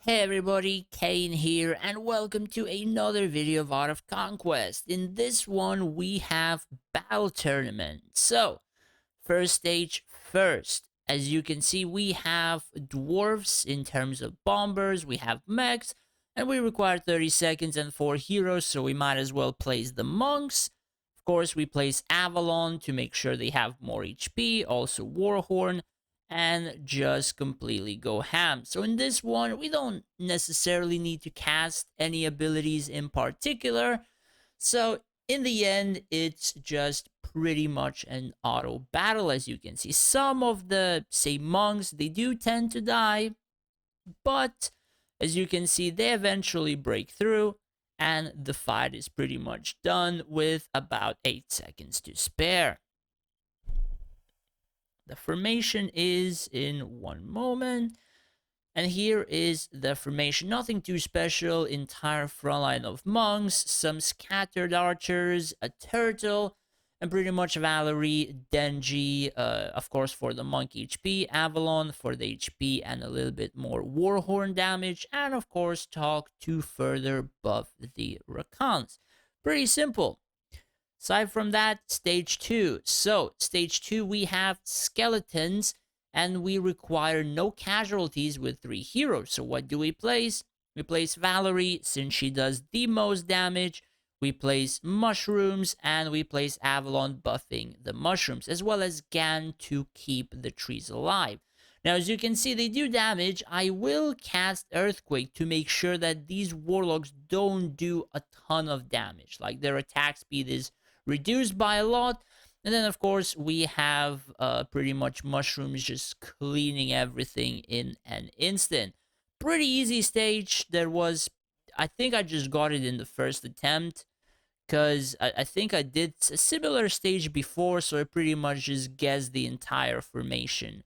Hey everybody, Kane here, and welcome to another video of Art of Conquest. In this one, we have Battle Tournament. So, first stage first. As you can see, we have dwarves in terms of bombers, we have mechs, and we require 30 seconds and 4 heroes, so we might as well place the monks. Of course, we place Avalon to make sure they have more HP, also Warhorn, and just completely go ham. So in this one, we don't necessarily need to cast any abilities in particular. So in the end, it's just pretty much an auto battle, as you can see. Some of the, say, monks, they do tend to die, but as you can see, they eventually break through, and the fight is pretty much done with about 8 seconds to spare. The formation is in one moment. And here is the formation. Nothing too special. Entire front line of monks, some scattered archers, a turtle, and pretty much Valerie, Denji, of course for the monk HP, Avalon for the HP and a little bit more Warhorn damage, and of course talk to further buff the Rakans. Pretty simple. Aside from that, stage 2. So, stage 2, we have skeletons, and we require no casualties with 3 heroes. So what do we place? We place Valerie, since she does the most damage. We place mushrooms, and we place Avalon buffing the mushrooms, as well as Gan to keep the trees alive. Now, as you can see, they do damage. I will cast Earthquake to make sure that these warlocks don't do a ton of damage. Like, their attack speed is reduced by a lot. And then, of course, we have pretty much mushrooms just cleaning everything in an instant. Pretty easy stage. I think I just got it in the first attempt, because I think I did a similar stage before, so I pretty much just guessed the entire formation.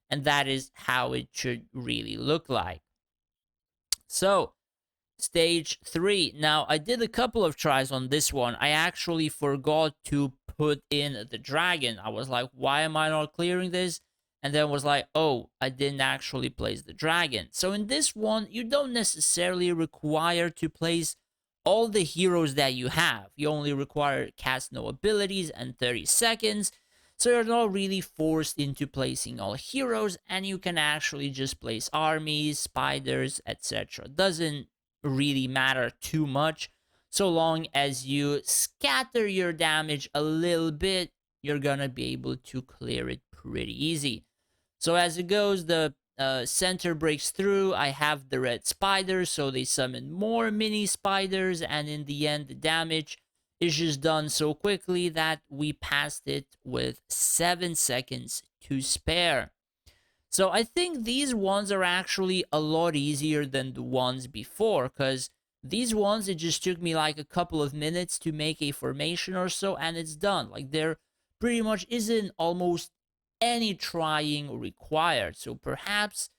And that is how it should really look like. So, stage 3. Now, I did a couple of tries on this one. I actually forgot to put in the dragon. I was like, why am I not clearing this? And then was like, oh, I didn't actually place the dragon. So in this one, you don't necessarily require to place all the heroes that you have. You only require cast no abilities and 30 seconds. So you're not really forced into placing all heroes, and you can actually just place armies, spiders, etc. Doesn't really matter too much. So long as you scatter your damage a little bit, you're gonna be able to clear it pretty easy. So as it goes, the center breaks through. I have the red spiders, so they summon more mini spiders, and in the end, the damage is just done so quickly that we passed it with 7 seconds to spare. So I think these ones are actually a lot easier than the ones before, because these ones, it just took me like a couple of minutes to make a formation or so, and it's done. Like, there pretty much isn't almost any trying required. So perhaps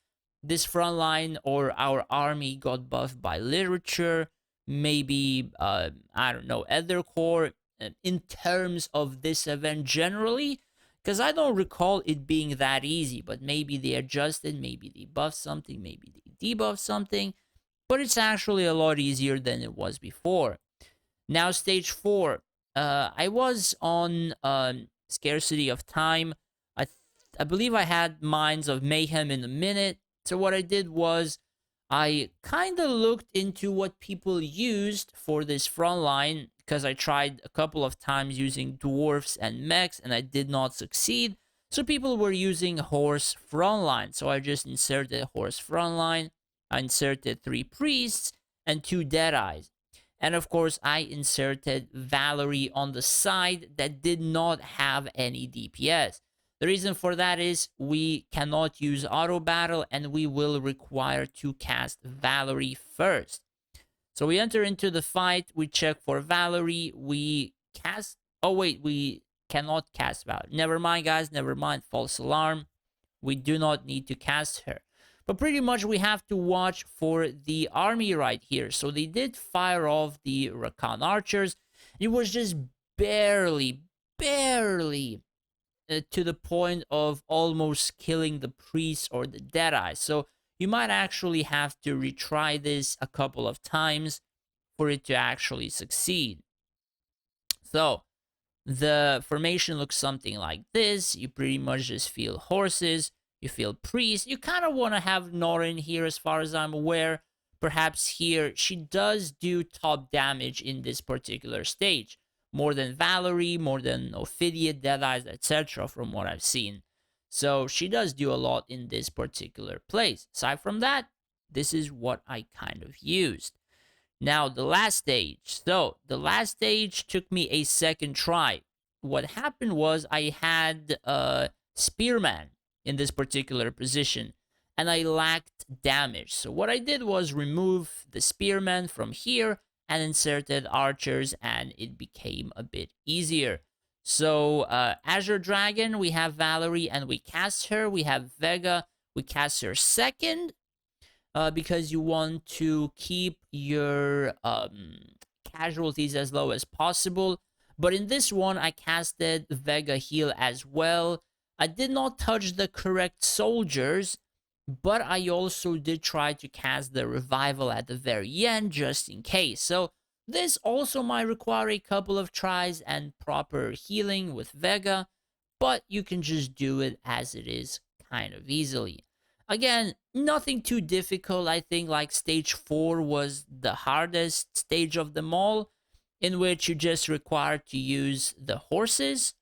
this front line or our army got buffed by literature, maybe, I don't know, Ether Core, in terms of this event generally, because I don't recall it being that easy, but maybe they adjusted, maybe they buffed something, maybe they debuffed something, but it's actually a lot easier than it was before. Now, stage 4. I was on Scarcity of Time. I believe I had Minds of Mayhem in a minute. So what I did was I kind of looked into what people used for this front line, because I tried a couple of times using dwarfs and mechs and I did not succeed. So people were using horse frontline. So I just inserted horse frontline. I inserted 3 priests and 2 deadeyes. And of course, I inserted Valerie on the side that did not have any DPS. The reason for that is we cannot use auto battle, and we will require to cast Valerie first. So we enter into the fight, we check for Valerie, we cast... Oh wait, we cannot cast Valerie. Never mind, guys, never mind. False alarm. We do not need to cast her. But pretty much we have to watch for the army right here. So they did fire off the Rakan archers. It was just barely to the point of almost killing the priest or the Deadeye. So you might actually have to retry this a couple of times for it to actually succeed. So, the formation looks something like this. You pretty much just feel horses, you feel priests. You kind of want to have Norin here, as far as I'm aware. Perhaps here, she does do top damage in this particular stage. More than Valerie, more than Ophidia, Deadeyes, etc., from what I've seen. So she does do a lot in this particular place. Aside from that, this is what I kind of used. Now, the last stage. So, the last stage took me a second try. What happened was I had a Spearman in this particular position, and I lacked damage. So, what I did was remove the Spearman from here and inserted archers, and it became a bit easier. So, Azure Dragon, we have Valerie, and we cast her. We have Vega, we cast her second, because you want to keep your casualties as low as possible. But in this one, I casted Vega Heal as well. I did not touch the correct soldiers, but I also did try to cast the Revival at the very end, just in case. So this also might require a couple of tries and proper healing with Vega, but you can just do it as it is kind of easily. Again, nothing too difficult. I think like stage 4 was the hardest stage of them all, in which you just required to use the horses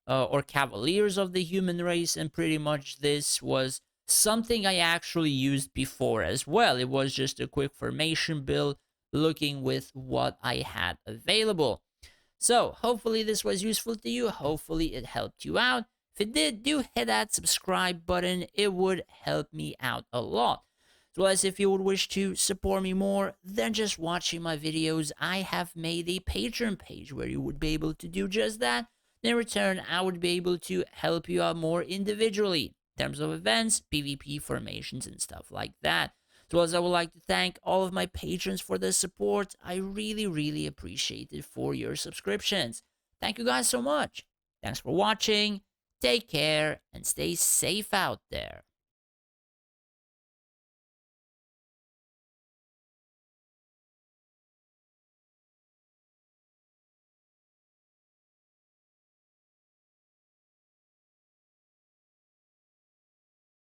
or cavaliers of the human race, and pretty much this was something I actually used before as well. It was just a quick formation build looking with what I had available. So, hopefully this was useful to you. Hopefully it helped you out. If it did, do hit that subscribe button. It would help me out a lot. As well as if you would wish to support me more than just watching my videos, I have made a Patreon page where you would be able to do just that. In return, I would be able to help you out more individually in terms of events, PvP formations, and stuff like that. As well as I would like to thank all of my patrons for the support. I really appreciate it for your subscriptions. Thank you guys so much. Thanks for watching. Take care and stay safe out there.